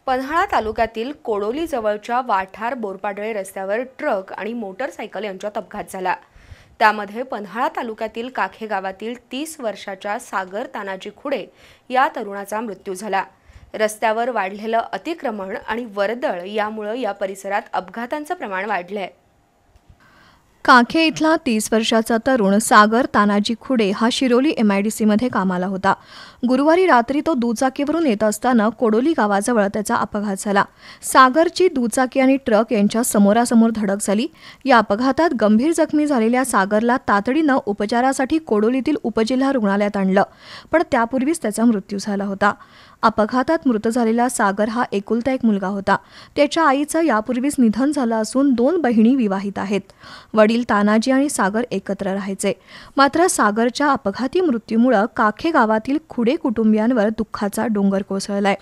पन्हाळा तालुक्यातील कोडोली जवळच्या वाठार बोरपाडळे रस्त्यावर ट्रक आणि मोटरसायकल यांच्यात अपघात झाला। त्यामध्ये पन्हाळा तालुक्यातील काखे गावातील 30 वर्षाच्या सागर तानाजी खुडे या तरुणाचा मृत्यू झाला। रस्त्यावर वाढलेलं अतिक्रमण आणि वर्दळ यामुळे या परिसरात अपघातांचं प्रमाण वाढलंय। काखे इथला 30 वर्षाचा तरुण सागर तानाजी खुडे हा शिरोली MIDC मध्ये कामाला होता। गुरुवारी रात्री तो दुचाकीवरून येत असताना कोडोली गावाजवळ त्याचा अपघात झाला। सागरची दुचाकी आणि ट्रक यांच्या समोरासमोर धडक झाली। या अपघातात गंभीर जखमी झालेल्या सागरला तातडीनं उपचारासाठी कोडोलीतील उपजिल्हा रुग्णालयात आणलं, पण त्यापूर्वीच त्याचा मृत्यू झाला होता। अपघातात मृत झालेला सागर हा एकुलता एक मुलगा होता। त्याच्या आईचं यापूर्वीच निधन झालं असून 2 बहिणी विवाहित आहेत। वडील तानाजी आणि सागर एकत्र राहायचे, मात्र सागरच्या अपघाती मृत्यूमुळे काखे गावातील खुडे कुटुंबियांवर दुःखाचा डोंगर कोसळलाय।